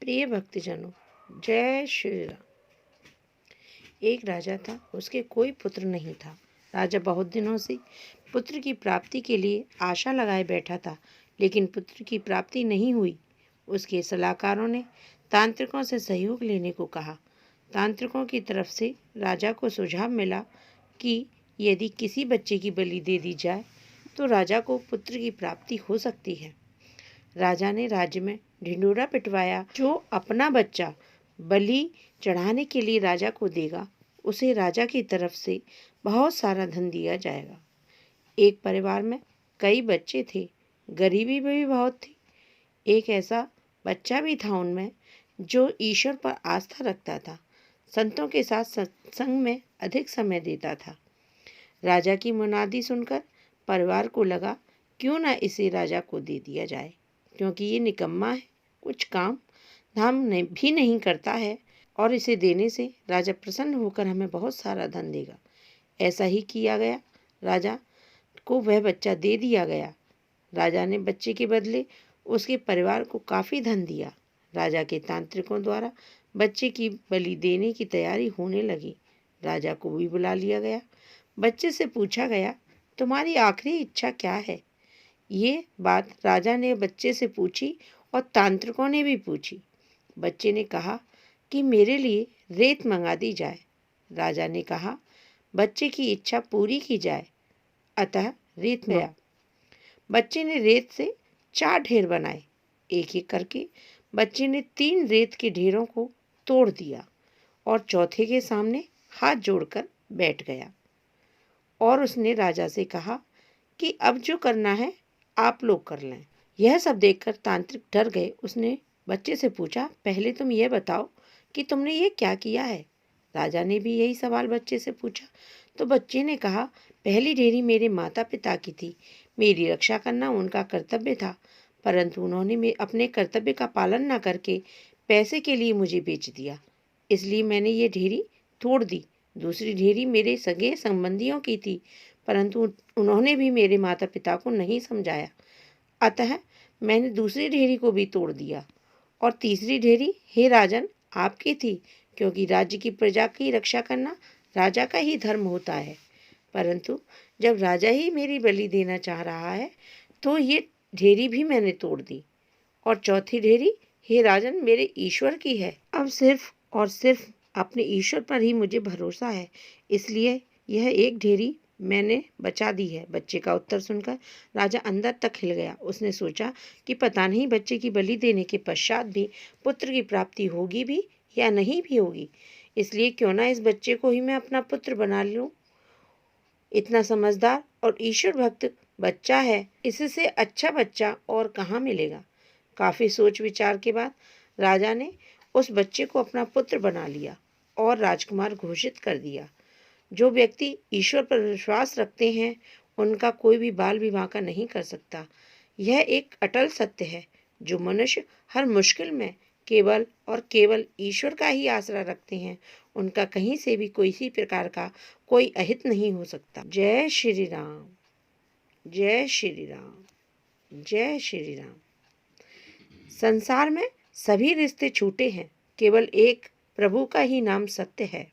प्रिय भक्तजनों, जय श्री राम। एक राजा था, उसके कोई पुत्र नहीं था। राजा बहुत दिनों से पुत्र की प्राप्ति के लिए आशा लगाए बैठा था, लेकिन पुत्र की प्राप्ति नहीं हुई। उसके सलाहकारों ने तांत्रिकों से सहयोग लेने को कहा। तांत्रिकों की तरफ से राजा को सुझाव मिला कि यदि किसी बच्चे की बलि दे दी जाए तो राजा को पुत्र की प्राप्ति हो सकती है। राजा ने राज्य में ढिंढोरा पिटवाया। जो अपना बच्चा बलि चढ़ाने के लिए राजा को देगा, उसे राजा की तरफ से बहुत सारा धन दिया जाएगा। एक परिवार में कई बच्चे थे, गरीबी भी बहुत थी। एक ऐसा बच्चा भी था उनमें जो ईश्वर पर आस्था रखता था, संतों के साथ सत्संग में अधिक समय देता था। राजा की मुनादी सुनकर परिवार को लगा, क्यों ना इसे राजा को दे दिया जाए, क्योंकि ये निकम्मा है, कुछ काम धाम भी नहीं करता है, और इसे देने से राजा प्रसन्न होकर हमें बहुत सारा धन देगा। ऐसा ही किया गया। राजा को वह बच्चा दे दिया गया। राजा ने बच्चे के बदले उसके परिवार को काफ़ी धन दिया। राजा के तांत्रिकों द्वारा बच्चे की बलि देने की तैयारी होने लगी। राजा को भी बुला लिया गया। बच्चे से पूछा गया, तुम्हारी आखिरी इच्छा क्या है? ये बात राजा ने बच्चे से पूछी और तांत्रिकों ने भी पूछी। बच्चे ने कहा कि मेरे लिए रेत मंगा दी जाए। राजा ने कहा, बच्चे की इच्छा पूरी की जाए। अतः रेत गया। बच्चे ने रेत से 4 ढेर बनाए। एक एक करके बच्चे ने 3 रेत के ढेरों को तोड़ दिया और चौथे के सामने हाथ जोड़कर बैठ गया। और उसने राजा से कहा कि अब जो करना है आप लोग कर लें। यह सब देखकर तांत्रिक डर गए। उसने बच्चे से पूछा, पहले तुम ये बताओ कि तुमने ये क्या किया है? राजा ने भी यही सवाल बच्चे से पूछा। तो बच्चे ने कहा, पहली ढेरी मेरे माता पिता की थी, मेरी रक्षा करना उनका कर्तव्य था, परंतु उन्होंने अपने कर्तव्य का पालन न करके पैसे के लिए मुझे बेच दिया, इसलिए मैंने ये ढेरी तोड़ दी। दूसरी ढेरी मेरे सगे संबंधियों की थी, परंतु उन्होंने भी मेरे माता पिता को नहीं समझाया, अतः मैंने दूसरी ढेरी को भी तोड़ दिया। और तीसरी ढेरी हे राजन आपकी थी, क्योंकि राज्य की प्रजा की रक्षा करना राजा का ही धर्म होता है, परंतु जब राजा ही मेरी बलि देना चाह रहा है तो ये ढेरी भी मैंने तोड़ दी। और चौथी ढेरी हे राजन मेरे ईश्वर की है। अब सिर्फ और सिर्फ अपने ईश्वर पर ही मुझे भरोसा है, इसलिए यह एक ढेरी मैंने बचा दी है। बच्चे का उत्तर सुनकर राजा अंदर तक हिल गया। उसने सोचा कि पता नहीं बच्चे की बलि देने के पश्चात भी पुत्र की प्राप्ति होगी भी या नहीं भी होगी, इसलिए क्यों ना इस बच्चे को ही मैं अपना पुत्र बना लूं। इतना समझदार और ईश्वर भक्त बच्चा है, इससे अच्छा बच्चा और कहाँ मिलेगा। काफ़ी सोच विचार के बाद राजा ने उस बच्चे को अपना पुत्र बना लिया और राजकुमार घोषित कर दिया। जो व्यक्ति ईश्वर पर विश्वास रखते हैं उनका कोई भी बाल विवाह का नहीं कर सकता। यह एक अटल सत्य है। जो मनुष्य हर मुश्किल में केवल और केवल ईश्वर का ही आसरा रखते हैं, उनका कहीं से भी किसी प्रकार का कोई अहित नहीं हो सकता। जय श्री राम, जय श्री राम, जय श्री राम। संसार में सभी रिश्ते छूटे हैं, केवल एक प्रभु का ही नाम सत्य है।